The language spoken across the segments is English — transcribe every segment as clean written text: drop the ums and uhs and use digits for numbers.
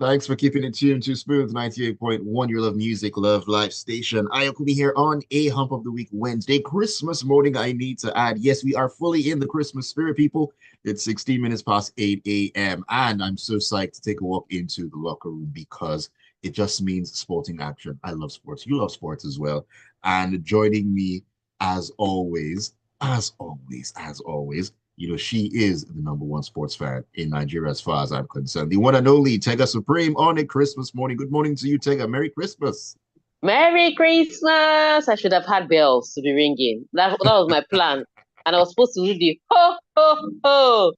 Thanks for keeping it tuned to Smooth 98.1, your love music, love life station. Ayokunmi here on a hump of the week Wednesday, Christmas morning. I need to add, yes, we are fully in the Christmas spirit, people. It's 16 minutes past 8 a.m. And I'm so psyched to take a walk into the locker room because it just means sporting action. I love sports. You love sports as well. And joining me, as always, she is the number one sports fan in Nigeria, as far as I'm concerned. The one and only Tega Supreme on a Christmas morning. Good morning to you, Tega. Merry Christmas. Merry Christmas! I should have had bells to be ringing. That was my plan. And I was supposed to do the ho, ho, ho.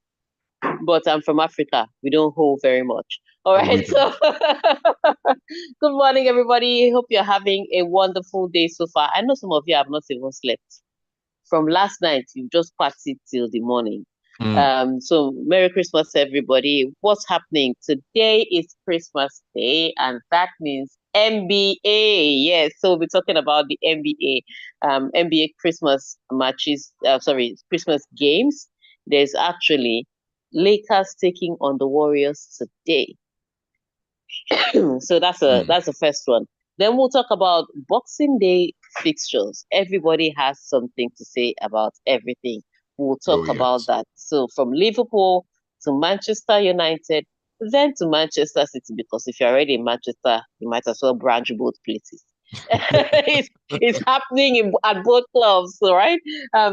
But I'm from Africa. We don't ho very much. All Oh, we right. don't. So, good morning, everybody. Hope you're having a wonderful day so far. I know some of you have not even slept. From last night, you just partied till the morning. Mm, So Merry Christmas, everybody. What's happening? Today is Christmas Day, and that means NBA. Yes, so we'll be talking about the NBA, NBA Christmas matches, Christmas games. There's actually Lakers taking on the Warriors today. So mm. that's the first one. Then we'll talk about Boxing Day fixtures. Everybody has something to say about everything. We'll Oh, talk about yes. that. So from Liverpool to Manchester United, then to Manchester City, because if you're already in Manchester, you might as well branch both places. It's happening at both clubs, all right?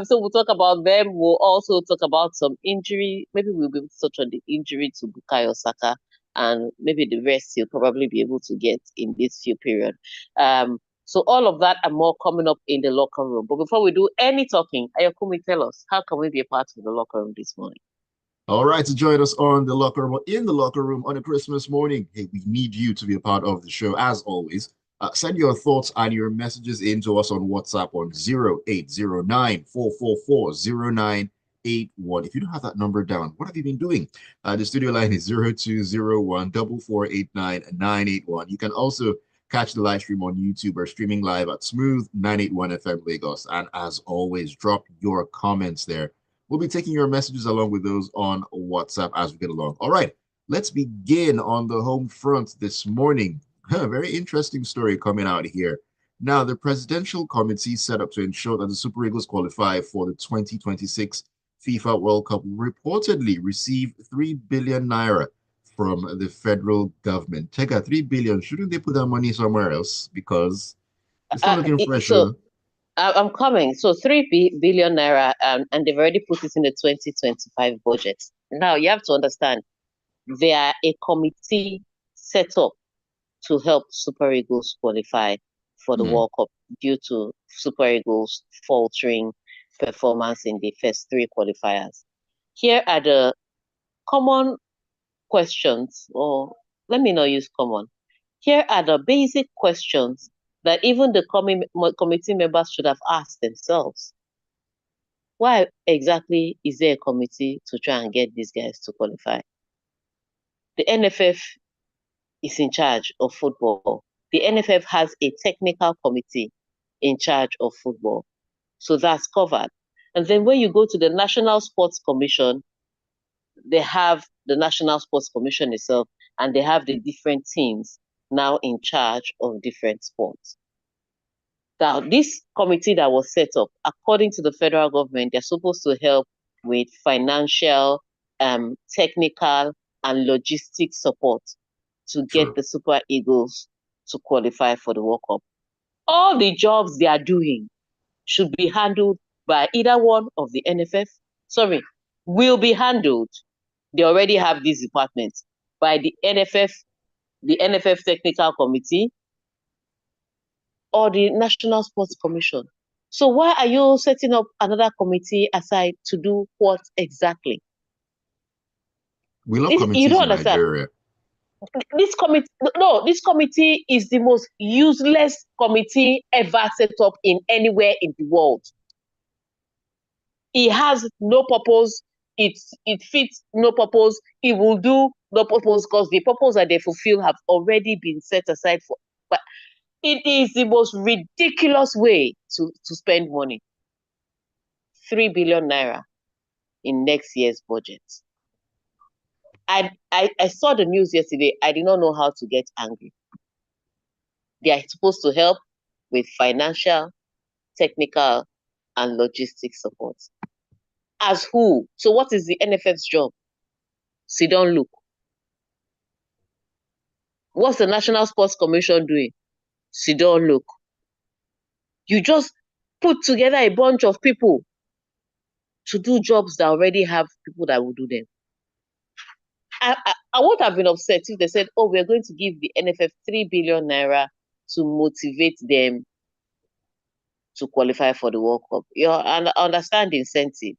So we'll talk about them. We'll also talk about some injury. Maybe we'll be able to touch on the injury to Bukayo Saka, and maybe the rest you'll probably be able to get in this few period. So all of that and more coming up in the locker room. But before we do any talking, Ayokunmi, tell us, how can we be a part of the locker room this morning? All right, to join us on the locker room, in the locker room on a Christmas morning. Hey, we need you to be a part of the show as always. Send your thoughts and your messages in to us on WhatsApp on 0809 444 0981. If you don't have that number down, what have you been doing? The studio line is 0201 4489981. You can also catch the live stream on YouTube or streaming live at Smooth 981 FM Lagos. And as always, drop your comments there. We'll be taking your messages along with those on WhatsApp as we get along. All right, let's begin on the home front this morning. Very interesting story coming out here. Now, the presidential committee set up to ensure that the Super Eagles qualify for the 2026 FIFA World Cup reportedly received 3 billion naira from the federal government. Take a 3 billion. Shouldn't they put that money somewhere else? Because it's not Uh, looking it, fresh. so I'm coming. So 3 billion naira, and they've already put it in the 2025 budget. Now you have to understand, they are a committee set up to help Super Eagles qualify for the Hmm, World Cup due to Super Eagles faltering performance in the first three qualifiers. Here are the common questions, or let me not use common. Here are the basic questions that even the committee members should have asked themselves. Why exactly is there a committee to try and get these guys to qualify? The NFF is in charge of football. The NFF has a technical committee in charge of football. So that's covered. And then when you go to the National Sports Commission, they have the National Sports Commission itself, and they have the different teams now in charge of different sports. Now, this committee that was set up, according to the federal government, they're supposed to help with financial, technical, and logistic support to get true. the Super Eagles to qualify for the World Cup. All the jobs they are doing should be handled by either one of the NFF. Sorry, will be handled. They already have these departments by the NFF Technical Committee, or the National Sports Commission. So why are you setting up another committee aside to do what exactly? We love You committees don't in understand. Nigeria. This committee, no, this committee is the most useless committee ever set up in anywhere in the world. It has no purpose. It fits no purpose. It will do no purpose because the purpose that they fulfill have already been set aside for. But it is the most ridiculous way to spend money. 3 billion naira in next year's budget. I saw the news yesterday. I did not know how to get angry. They are supposed to help with financial, technical, and logistic support. As who? So what is the NFF's job? Sit down, look. What's the National Sports Commission doing? Sit down, look. You just put together a bunch of people to do jobs that already have people that will do them. I would have been upset if they said, oh, we're going to give the NFF 3 billion naira to motivate them to qualify for the World Cup. You understand the incentive.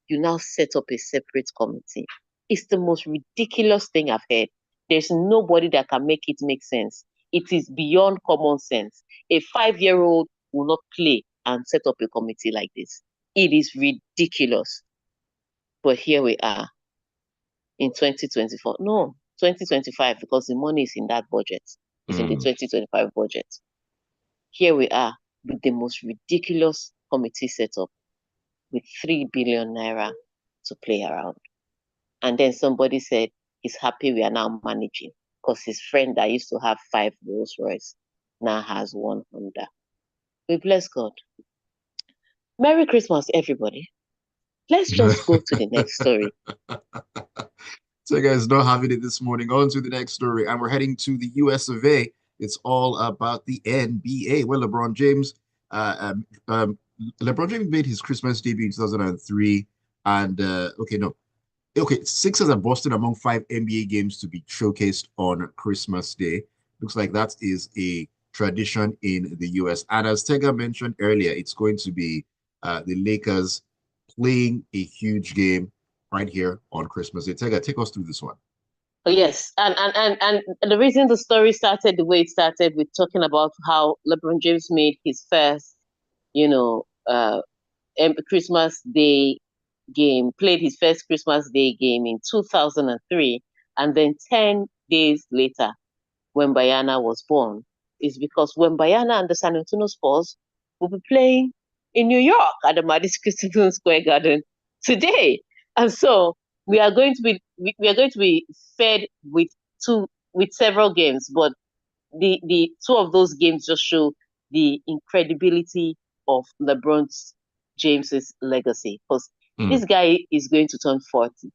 You now set up a separate committee. It's the most ridiculous thing I've heard. There's nobody that can make it make sense. It is beyond common sense. A 5-year-old will not play and set up a committee like this. It is ridiculous. But here we are in 2024. No, 2025, because the money is in that budget. It's in the 2025 budget. Here we are with the most ridiculous committee setup with 3 billion naira to play around. And then somebody said he's happy we are now managing because his friend that used to have 5 Rolls Royce now has 1 Honda. We bless God. Merry Christmas, everybody. Let's just go to the next story. So, guys, not having it this morning. On to the next story, and we're heading to the US of A. It's all about the NBA. Well, LeBron James made his Christmas debut in 2003, and Sixers are Boston among 5 NBA games to be showcased on Christmas Day. Looks like that is a tradition in the US. And as Tega mentioned earlier, it's going to be the Lakers playing a huge game right here on Christmas Day. Tega, take us through this one. Yes, and the reason the story started the way it started with talking about how LeBron James made his first, Christmas Day game, played his first Christmas Day game in 2003, and then 10 days later, when Bayana was born, is because when Bayana and the San Antonio Spurs will be playing in New York at the Madison Square Garden today. And so we are going to be fed with several games, but the 2 of those games just show the incredibility of LeBron James's legacy, because this guy is going to turn 40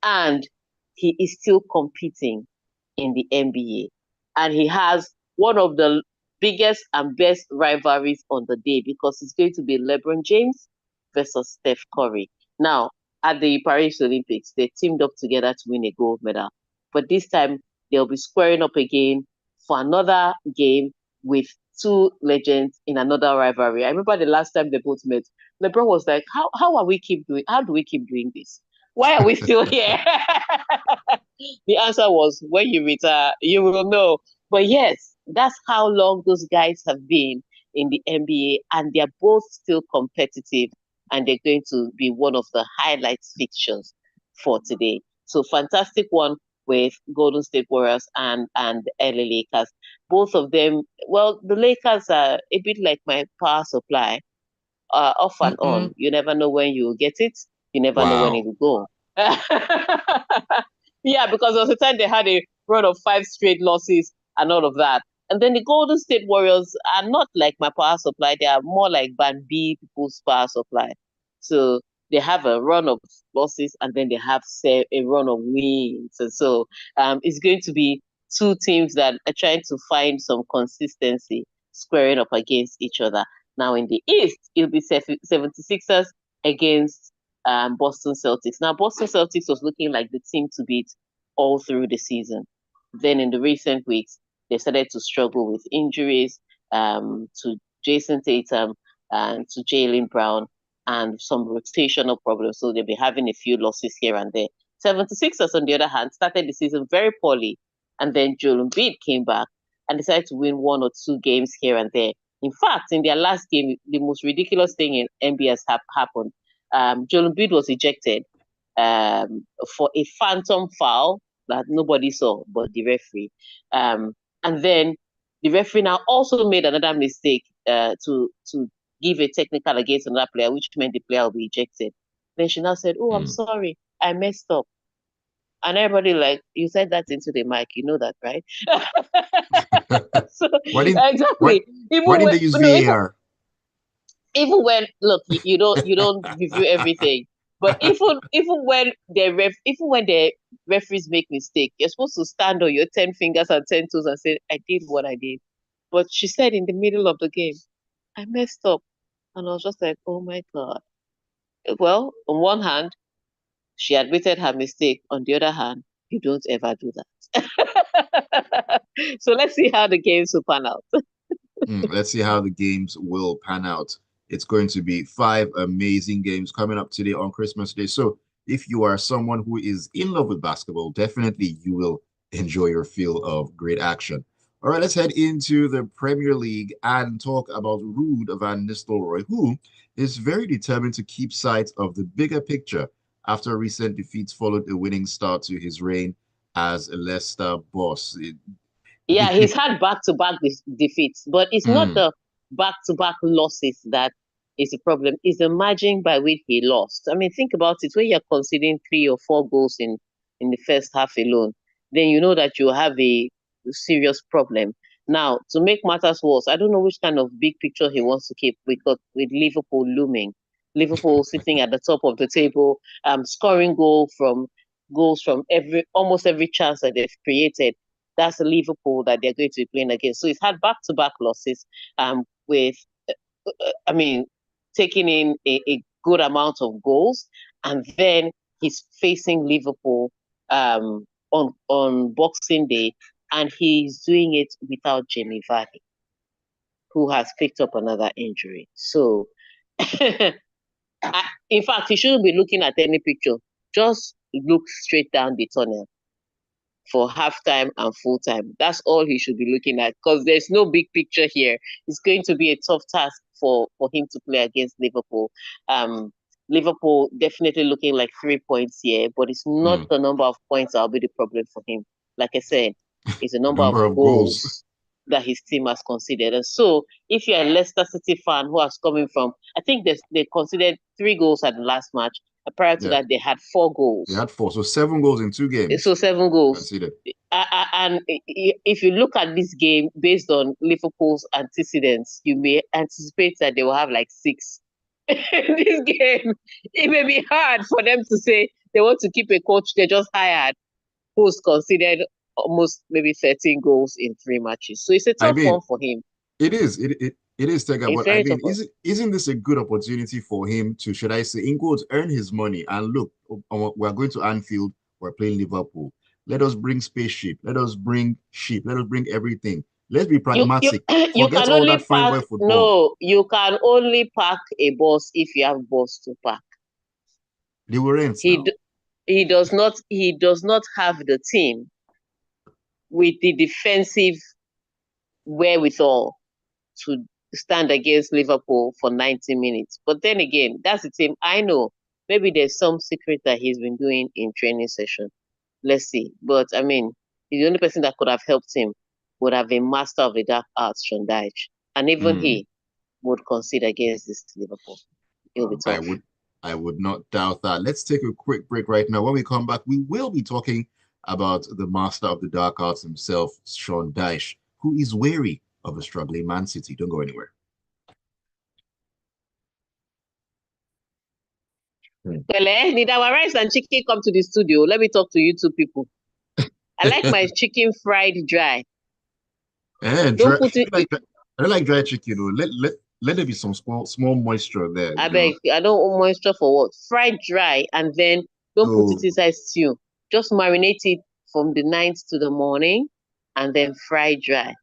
and he is still competing in the NBA. And he has one of the biggest and best rivalries on the day, because it's going to be LeBron James versus Steph Curry. Now, at the Paris Olympics, they teamed up together to win a gold medal. But this time, they'll be squaring up again for another game with 2 legends in another rivalry. I remember the last time they both met, LeBron was like, how do we keep doing this? Why are we still here? The answer was, when you retire, you will know. But yes, that's how long those guys have been in the NBA, and they're both still competitive, and they're going to be one of the highlights fixtures for today. So fantastic one with Golden State Warriors and LA Lakers. Both of them, well, the Lakers are a bit like my power supply, off and on. You never know when you will get it. You never know when it will go. Yeah, because there was a time they had a run of 5 straight losses and all of that. And then the Golden State Warriors are not like my power supply. They are more like Band B people's power supply. So they have a run of losses and then they have a run of wins. And so it's going to be 2 teams that are trying to find some consistency squaring up against each other. Now in the East, it'll be 76ers against Boston Celtics. Now, Boston Celtics was looking like the team to beat all through the season. Then in the recent weeks, they started to struggle with injuries to Jason Tatum and to Jaylen Brown and some rotational problems. So they'll be having a few losses here and there. 76ers, on the other hand, started the season very poorly. And then Joel Embiid came back and decided to win 1 or 2 games here and there. In fact, in their last game, the most ridiculous thing in NBA has happened. Joel Embiid was ejected for a phantom foul that nobody saw but the referee. And then the referee now also made another mistake to give a technical against another player, which meant the player will be ejected. Then she now said, "Oh, I'm Mm. sorry, I messed up." And everybody like, "You said that into the mic, you know that, right?" So Why didn't why exactly. why Even didn't when they use no, even VAR? even when look, you don't review everything, but even when the referees make mistake, you're supposed to stand on your 10 fingers and 10 toes and say, "I did what I did." But she said in the middle of the game, "I messed up," and I was just like, "Oh my God." Well, on one hand, she admitted her mistake. On the other hand, you don't ever do that. So let's see how the games will pan out. Let's see how the games will pan out. It's going to be five amazing games coming up today on Christmas Day. So if you are someone who is in love with basketball, definitely you will enjoy your feel of great action. All right, let's head into the Premier League and talk about Ruud van Nistelrooy, who is very determined to keep sight of the bigger picture after recent defeats followed a winning start to his reign as a Leicester boss. Yeah, he's had back-to-back defeats, but it's not Mm, the back-to-back losses that is the problem. It's the margin by which he lost. I mean, think about it. When you're conceding 3 or 4 goals in the first half alone, then you know that you have a serious problem. Now, to make matters worse, I don't know which kind of big picture he wants to keep with Liverpool looming. Liverpool sitting at the top of the table, scoring goals from every almost every chance that they've created. That's the Liverpool that they're going to be playing against. So he's had back-to-back losses, with, I mean, taking in a good amount of goals, and then he's facing Liverpool on Boxing Day, and he's doing it without Jamie Vardy, who has picked up another injury. So, in fact, he shouldn't be looking at any picture. Just look straight down the tunnel for halftime and full time. That's all he should be looking at, because there's no big picture here. It's going to be a tough task for him to play against Liverpool. Um, Liverpool definitely looking like 3 points here, but it's not mm. the number of points that'll be the problem for him. Like I said, it's the The number of number of goals. goals that his team has considered. And so, if you're a Leicester City fan who has coming from, I think they considered 3 goals at the last match. Prior to Yeah, that, they had 4 goals. they had four. So 7 goals in two So games 7 goals. conceded. And if you look at this game based on Liverpool's antecedents, you may anticipate that they will have like 6. This game, it may be hard for them to say they want to keep a coach they just hired who's considered almost maybe 13 goals in 3 matches. So it's a I tough mean, one for him. it is Tega, It's but I very mean, tough one. isn't this a good opportunity for him to, should I say, in quotes, earn his money? And look, we're going to Anfield, we're playing Liverpool. Let us bring spaceship, let us bring sheep, let us bring everything. Let's be You pragmatic. you Forget can all that only fine park boy football. no, you can only park a bus if you have bus to park. They were rents now. He does not have the team with the defensive wherewithal to stand against Liverpool for 90 minutes. But then again, that's the team I know. Maybe there's some secret that he's been doing in training session. Let's see. But I mean, the only person that could have helped him would have been master of the dark arts, Sean Dyche. And even Hmm. he would concede against this Liverpool. It'll be I tough. would I would not doubt that. Let's take a quick break right now. When we come back, we will be talking about the master of the dark arts himself, Sean Dyche, who is wary of a struggling Man City. Don't go anywhere. Hmm. Well, need our rice and chicken come to the studio? Let me talk to you two people. I like my chicken fried dry. And Don't dry, put it. I don't like dry chicken. Though. Let there be some small moisture there. I beg. I don't want moisture for what? Fried dry, and then don't put it So inside stew. Just marinate it from the night to the morning, and then fry dry.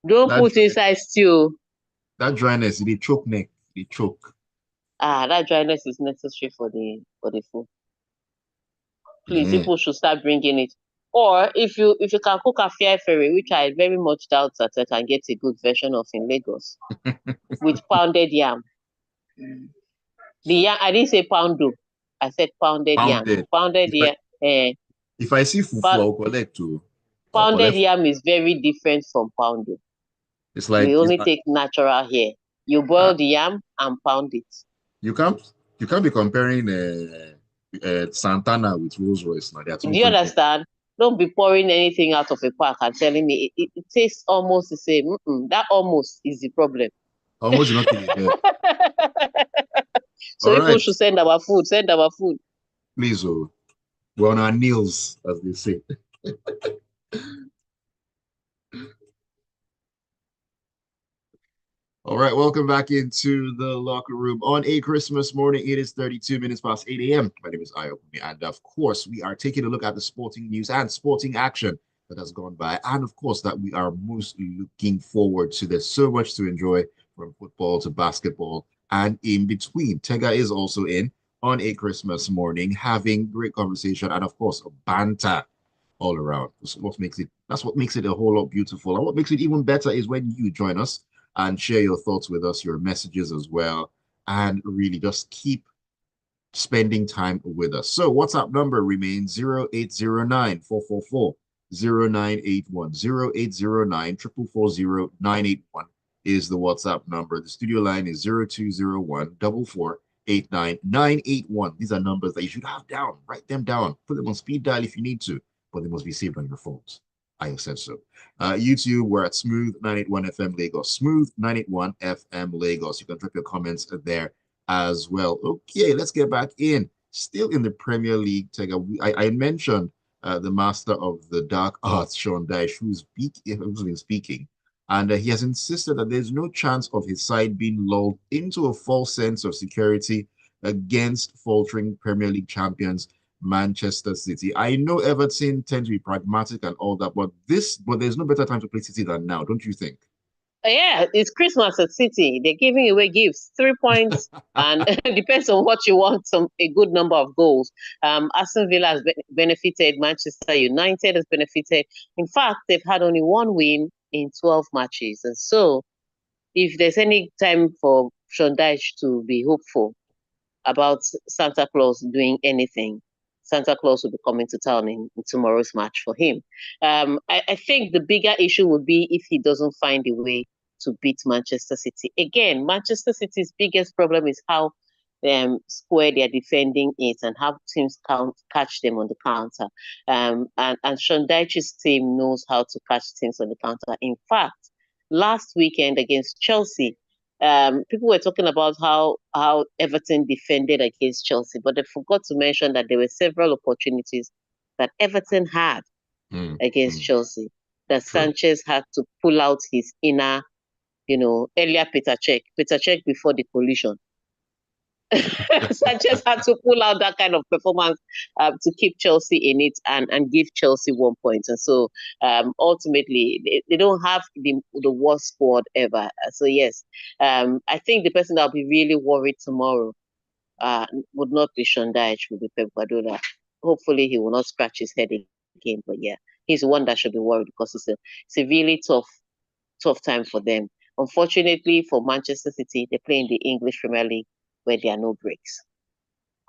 Don't that put dry, inside stew. that dryness, they choke neck, they choke. That dryness is necessary for the food. Please, Yeah. people should start bringing it. Or if you can cook a fair ferry, which I very much doubt that I can get a good version of in Lagos, with pounded yam. The yam, I didn't say poundo. I said pounded yam. Pounded. Pounded If I yam. Eh, if I see fufu, pa- I'll collect too. I'll pounded collect. yam is very different from poundo. It's We like it's only take natural here. You uh, boil the yam and pound it. you can't be comparing Santana with Rolls Royce now. They are two Do you different things. understand? Don't be pouring anything out of a pack and telling me it tastes almost the same. That almost is the problem. Almost did not kill a bird. So All people right, should send our food. Send our food. please, oh, we're on our knees, as they say. All right, welcome back into the locker room on a Christmas morning. It is 32 minutes past 8 a.m. My name is Ayokunmi, and of course, we are taking a look at the sporting news and sporting action that has gone by, and of course, that we are most looking forward to. There's so much to enjoy from football to basketball and in between. Tega is also in on a Christmas morning, having great conversation and, of course, banter all around. That's what makes it a whole lot beautiful. And what makes it even better is when you join us and share your thoughts with us, your messages as well, and really just keep spending time with us. So WhatsApp number remains 0809 444 0981. 0809 444 981 is the WhatsApp number. The studio line is 0201 4489981. These are numbers that you should have down. Write them down. Put them on speed dial if you need to, but they must be saved on your phones. I have said so. YouTube, we're at Smooth 981 FM Lagos. Smooth 981 FM Lagos. You can drop your comments there as well. Okay, let's get back in. Still in the Premier League, Tega. I mentioned the master of the dark arts, Sean Dyche, who's been speaking, and he has insisted that there's no chance of his side being lulled into a false sense of security against faltering Premier League champions Manchester City. I know Everton tend to be pragmatic and all that, but there's no better time to play City than now, don't you think? Yeah, it's Christmas at City. They're giving away gifts, 3 points, and it depends on what you want. A good number of goals. Aston Villa has benefited. Manchester United has benefited. In fact, they've had only one win in 12 matches, and so if there's any time for Sean Dyche to be hopeful about Santa Claus doing anything, Santa Claus will be coming to town in tomorrow's match for him. I think the bigger issue would be if he doesn't find a way to beat Manchester City. Again, Manchester City's biggest problem is how square they're defending it and how teams catch them on the counter. And Sean Dyche's team knows how to catch teams on the counter. In fact, last weekend against Chelsea, people were talking about how Everton defended against Chelsea, but they forgot to mention that there were several opportunities that Everton had Mm, against mm, Chelsea. That true. Sanchez had to pull out his inner, earlier Peter Cech before the collision. Sanchez had to pull out that kind of performance to keep Chelsea in it and give Chelsea 1 point. And so ultimately, they don't have the worst squad ever. So, yes, I think the person that will be really worried tomorrow would not be Sean Dyche, would be Pep Guardiola. Hopefully, he will not scratch his head again. But yeah, he's the one that should be worried because it's a really tough time for them. Unfortunately for Manchester City, they play in the English Premier League where there are no breaks.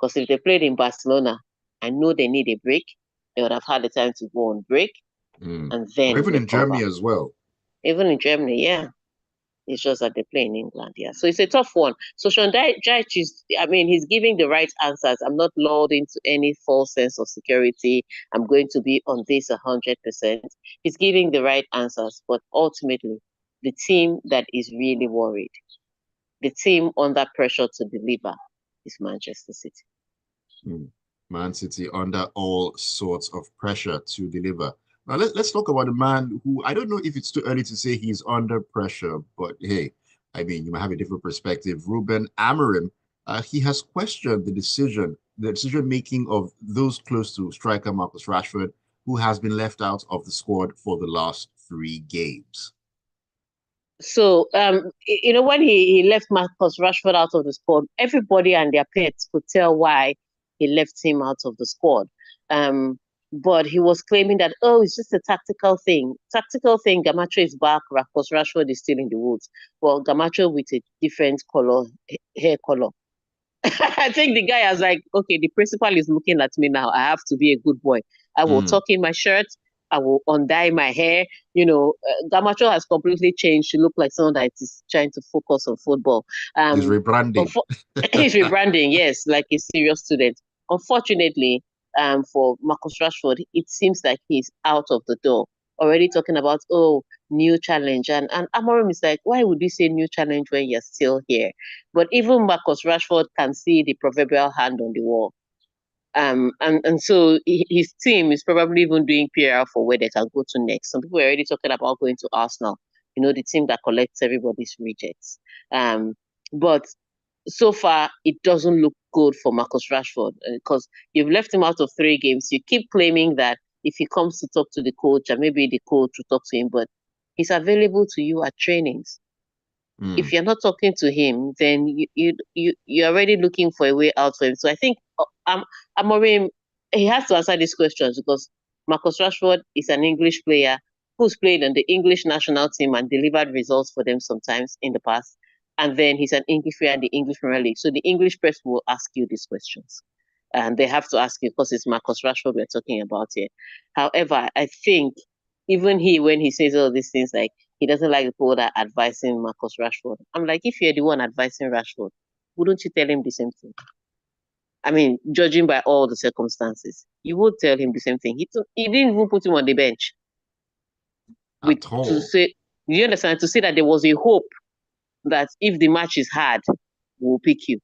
Because if they played in Barcelona, I know they need a break. They would have had the time to go on break Mm. and Or then even in recover. Germany as well. Even in Germany, yeah. It's just that they play in England, yeah. So it's a tough one. So Sean Dyche he's giving the right answers. I'm not lulled into any false sense of security. I'm going to be on this 100%. He's giving the right answers, but ultimately, the team that is really worried, the team under pressure to deliver, is Manchester City. Mm. Man City under all sorts of pressure to deliver. Now let's talk about a man who I don't know if it's too early to say he's under pressure, but hey, I mean you might have a different perspective. Ruben Amorim, he has questioned the decision making of those close to striker Marcus Rashford, who has been left out of the squad for the last 3 games. So, when he left Marcus Rashford out of the squad, everybody and their pets could tell why he left him out of the squad. But he was claiming that, oh, it's just a tactical thing. Tactical thing, Gamacho is back, Marcus Rashford is still in the woods. Well, Gamacho with a different hair color. I think the guy was like, okay, the principal is looking at me now. I have to be a good boy. I will Mm, tuck in my shirt. I will undye my hair. Gamacho has completely changed to look like someone that is trying to focus on football. Is rebranding. He's rebranding, yes, like a serious student. Unfortunately, for Marcus Rashford, it seems like he's out of the door. Already talking about, new challenge. And Amorim is like, why would you say new challenge when you're still here? But even Marcus Rashford can see the proverbial hand on the wall. And so his team is probably even doing PR for where they can go to next. Some people are already talking about going to Arsenal, the team that collects everybody's rejects. But so far, it doesn't look good for Marcus Rashford because you've left him out of 3 games. You keep claiming that if he comes to talk to the coach, and maybe the coach will talk to him, but he's available to you at trainings. If you're not talking to him, then you're already looking for a way out for him. So I think Amorim, he has to answer these questions because Marcus Rashford is an English player who's played on the English national team and delivered results for them sometimes in the past. And then he's an English player in the English Premier League. So the English press will ask you these questions. And they have to ask you because it's Marcus Rashford we're talking about here. However, I think even when he says all these things like he doesn't like the people that are advising Marcus Rashford. I'm like, if you're the one advising Rashford, wouldn't you tell him the same thing? I mean, judging by all the circumstances, you would tell him the same thing. He didn't even put him on the bench. At all. To say, you understand? To say that there was a hope that if the match is hard, we'll pick you.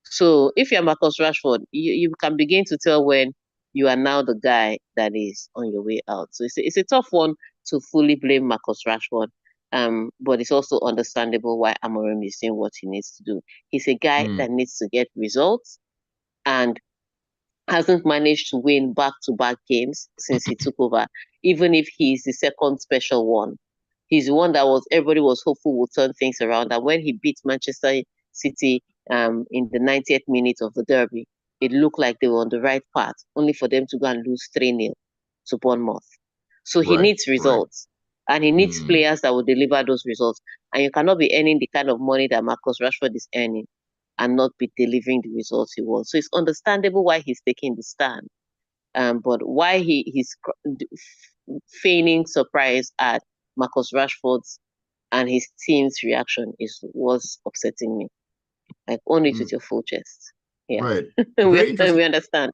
So if you're Marcus Rashford, you can begin to tell when you are now the guy that is on your way out. So it's a tough one to fully blame Marcus Rashford. But it's also understandable why Amorim is doing what he needs to do. He's a guy that needs to get results and hasn't managed to win back-to-back games since he took over, even if he's the second special one. He's the one that everybody was hopeful would turn things around. And when he beat Manchester City in the 90th minute of the derby, it looked like they were on the right path, only for them to go and lose 3-0 to Bournemouth. So he needs results. And he needs players that will deliver those results. And you cannot be earning the kind of money that Marcus Rashford is earning and not be delivering the results he wants. So it's understandable why he's taking the stand. But why he's feigning surprise at Marcus Rashford's and his team's reaction was upsetting me. Like, own it with your full chest. Yeah. Right. We understand.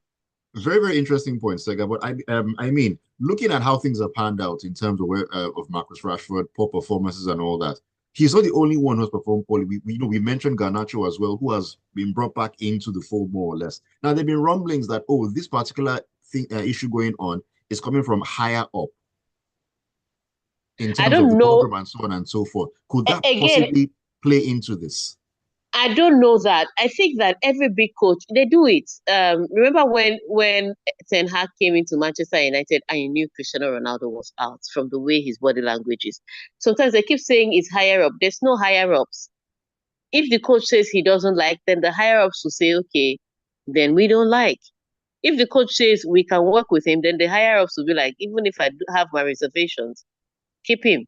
Very, very interesting points, Tega. But I mean, looking at how things are panned out in terms of of Marcus Rashford, poor performances and all that, he's not the only one who's performed poorly. We mentioned Garnacho as well, who has been brought back into the fold more or less. Now there've been rumblings that this particular issue going on is coming from higher up in terms of the program and so on and so forth. Could that possibly play into this? I don't know that. I think that every big coach, they do it. Remember when Ten Hag came into Manchester United and you knew Cristiano Ronaldo was out from the way his body language is. Sometimes they keep saying it's higher up. There's no higher ups. If the coach says he doesn't like, then the higher ups will say, okay, then we don't like. If the coach says we can work with him, then the higher ups will be like, even if I have my reservations, keep him.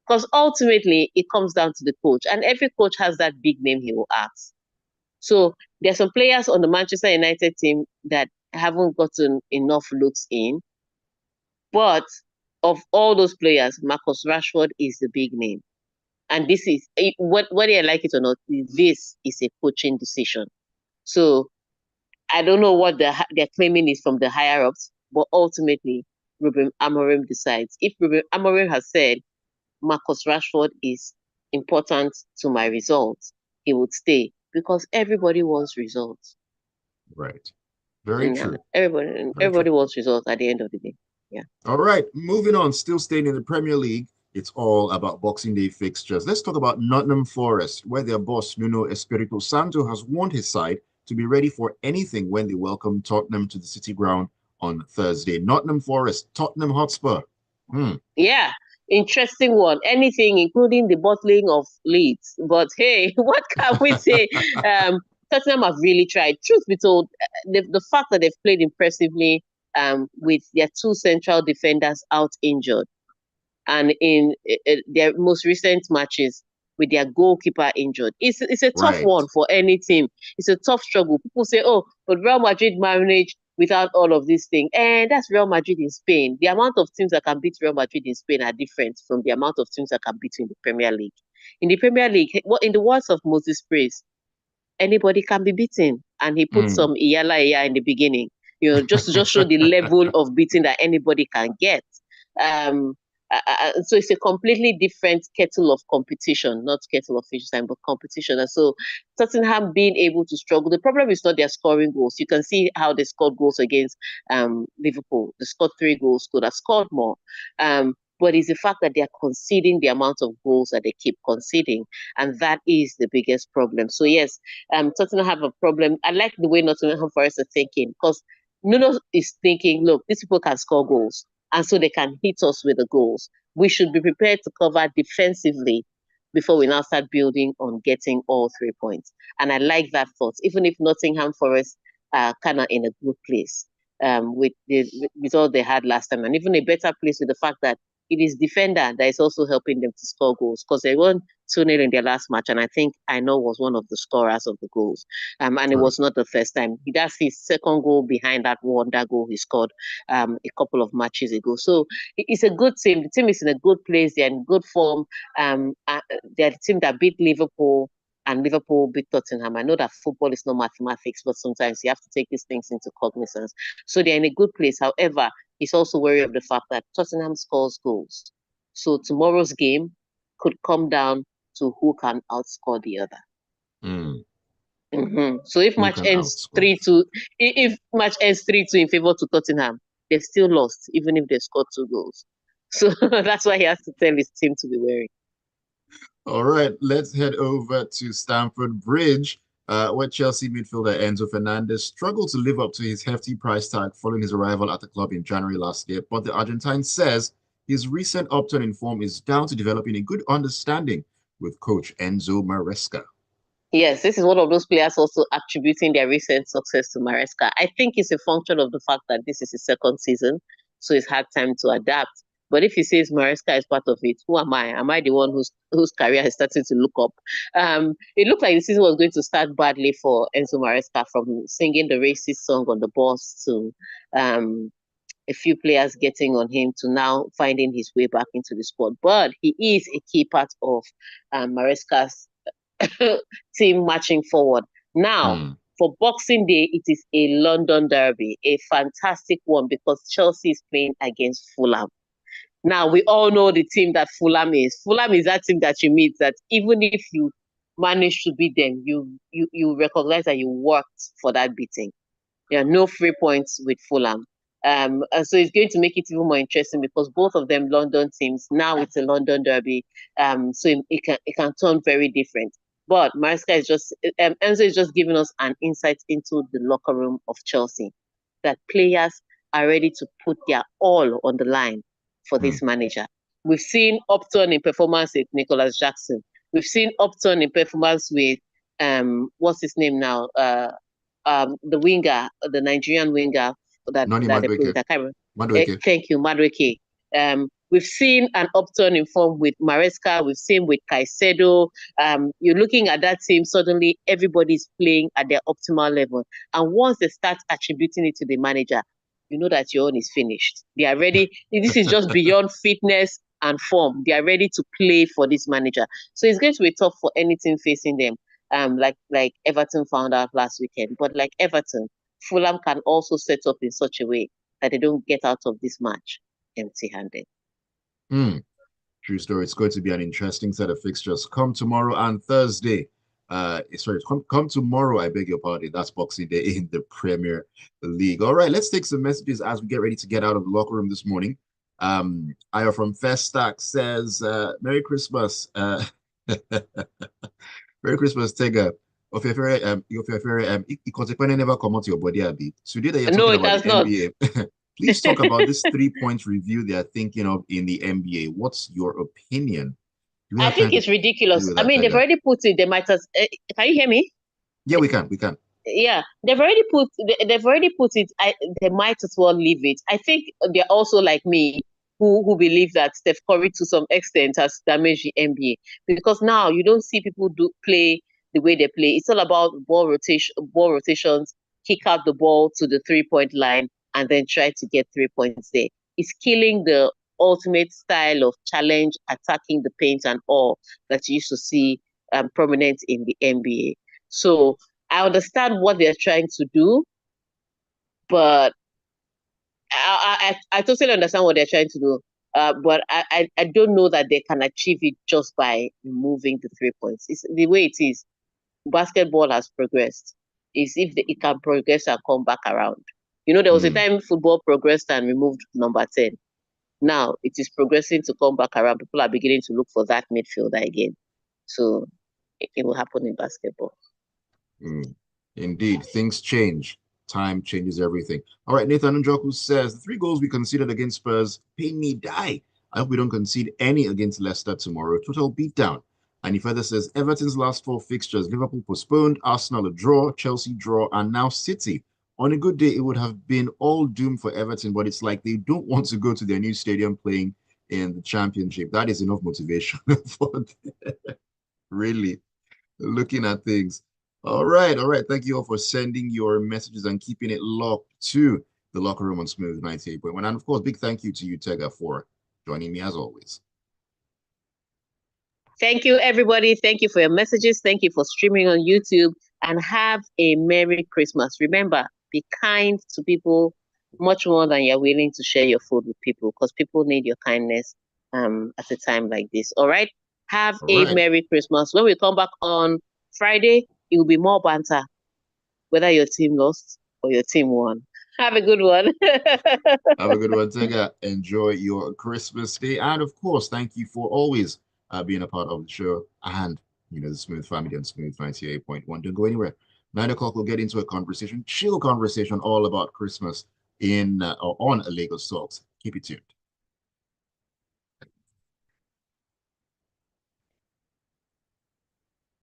Because ultimately, it comes down to the coach. And every coach has that big name he will ask. So there are some players on the Manchester United team that haven't gotten enough looks in. But of all those players, Marcus Rashford is the big name. And this is, whether I like it or not, this is a coaching decision. So I don't know what they're claiming is from the higher ups, but ultimately, Ruben Amorim decides. If Ruben Amorim has said, Marcus Rashford is important to my results, he would stay because everybody wants results. Right. Very true. Everybody wants results at the end of the day. Yeah. All right. Moving on, still staying in the Premier League. It's all about Boxing Day fixtures. Let's talk about Nottingham Forest, where their boss, Nuno Espirito Santo, has warned his side to be ready for anything when they welcome Tottenham to the City Ground on Thursday. Nottingham Forest, Tottenham Hotspur. Yeah. Interesting one. Anything, including the bottling of Leeds. But hey, what can we say? Tottenham have really tried. Truth be told, the fact that they've played impressively with their 2 central defenders out injured, and in their most recent matches with their goalkeeper injured, it's a tough one for any team. It's a tough struggle. People say, oh, but Real Madrid managed without all of these things. And that's Real Madrid in Spain. The amount of teams that can beat Real Madrid in Spain are different from the amount of teams that can beat in the Premier League. In the Premier League, in the words of Moses Praise, anybody can be beaten. And he put some iyala in the beginning, just to just show the level of beating that anybody can get. So it's a completely different kettle of competition, not kettle of fish time, but competition. And so Tottenham being able to struggle, the problem is not their scoring goals. You can see how they scored goals against Liverpool. They scored 3 goals, could have scored more. But it's the fact that they are conceding the amount of goals that they keep conceding. And that is the biggest problem. So yes, Tottenham have a problem. I like the way Nottingham Forest are thinking, because Nuno is thinking, look, these people can score goals, and so they can hit us with the goals. We should be prepared to cover defensively before we now start building on getting all 3 points. And I like that thought, even if Nottingham Forest are kind of in a good place with the result they had last time, and even a better place with the fact that it is defender that is also helping them to score goals, because they won 2-0 in their last match, and I think I know was one of the scorers of the goals. And it was not the first time. That's his second goal behind that wonder goal he scored a couple of matches ago. So it's a good team. The team is in a good place. They're in good form. They're the team that beat Liverpool, and Liverpool beat Tottenham. I know that football is not mathematics, but sometimes you have to take these things into cognizance. So they're in a good place. However, he's also wary of the fact that Tottenham scores goals. So tomorrow's game could come down to who can outscore the other. So if match ends 3-2, if match ends 3-2 in favor to Tottenham, they've still lost, even if they scored 2 goals. So that's why he has to tell his team to be wary. All right, let's head over to Stamford Bridge, where Chelsea midfielder Enzo Fernandez struggled to live up to his hefty price tag following his arrival at the club in January last year. But the Argentine says his recent upturn in form is down to developing a good understanding with coach Enzo Maresca. Yes, this is one of those players also attributing their recent success to Maresca. I think it's a function of the fact that this is his second season, so he's had time to adapt. But if he says Maresca is part of it, who am I? Am I the one whose career is starting to look up? It looked like the season was going to start badly for Enzo Maresca, from singing the racist song on the bus to a few players getting on him to now finding his way back into the squad. But he is a key part of Maresca's team marching forward. Now, for Boxing Day, it is a London derby, a fantastic one, because Chelsea is playing against Fulham. Now, we all know the team that Fulham is. Fulham is that team that you meet that even if you manage to beat them, you recognize that you worked for that beating. There are no free points with Fulham. And so it's going to make it even more interesting, because both of them London teams. Now it's a London derby, so it can turn very different. But Maresca is just Enzo is just giving us an insight into the locker room of Chelsea, that players are ready to put their all on the line for this manager. We've seen upturn in performance with Nicholas Jackson. We've seen upturn in performance with what's his name now? The winger, the Nigerian winger that they played. Thank you, Madueke. We've seen an upturn in form with Maresca. We've seen with Caicedo. You're looking at that team, suddenly everybody's playing at their optimal level. And once they start attributing it to the manager, you know that your own is finished. They are ready. This is just beyond fitness and form. They are ready to play for this manager. So it's going to be tough for any team facing them. Like Everton found out last weekend. But like Everton, Fulham can also set up in such a way that they don't get out of this match empty-handed. True story. It's going to be an interesting set of fixtures. Come tomorrow and Thursday. Come tomorrow, I beg your pardon. That's Boxing Day in the Premier League. All right, let's take some messages as we get ready to get out of the locker room this morning. Ayo from Festac says, Merry Christmas. Merry Christmas, Tega. Of your favorite, never come out your body a bit. Today that you're talking about the NBA, please talk about this 3-point review they are thinking of in the NBA. What's your opinion? I think it's ridiculous. I mean, they've already put it. They might have. Can you hear me? Yeah, we can. Yeah, they've already put it. They might as well leave it. I think they're also like me, who believe that Steph Curry to some extent has damaged the NBA, because now you don't see people play the way they play. It's all about ball rotations, kick out the ball to the 3-point line and then try to get 3 points there. It's killing the ultimate style of challenge, attacking the paint and all that you used to see prominent in the NBA. So I understand what they're trying to do, but I totally understand what they're trying to do. But I don't know that they can achieve it just by removing the 3 points. It's the way it is. Basketball has progressed. Is if it can progress and come back around. There was a Mm, time football progressed and removed number 10. Now it is progressing to come back around. People are beginning to look for that midfielder again. So it will happen in basketball. mm. Indeed, things change. Time changes everything. All right, Nathan Njoku says the 3 goals we conceded against Spurs pain me die. I hope we don't concede any against Leicester tomorrow. Total beatdown. And he further says Everton's last 4 fixtures: Liverpool postponed, Arsenal a draw, Chelsea draw, and now City. On a good day, it would have been all doom for Everton, but it's like they don't want to go to their new stadium playing in the Championship. That is enough motivation for them, really looking at things. All right, all right. Thank you all for sending your messages and keeping it locked to the locker room on Smooth 98.1. And of course, big thank you to you, Tega, for joining me as always. Thank you, everybody. Thank you for your messages. Thank you for streaming on YouTube. And have a Merry Christmas. Remember, be kind to people much more than you're willing to share your food with people, because people need your kindness at a time like this. All right? Have All a right. Merry Christmas. When we come back on Friday, it will be more banter, whether your team lost or your team won. Have a good one. Have a good one, Tega. Enjoy your Christmas day. And of course, thank you for always being a part of the show and, the Smooth family on Smooth 98.1. Don't go anywhere. 9 o'clock, we'll get into a conversation, chill conversation all about Christmas on Lagos Talks. Keep it tuned.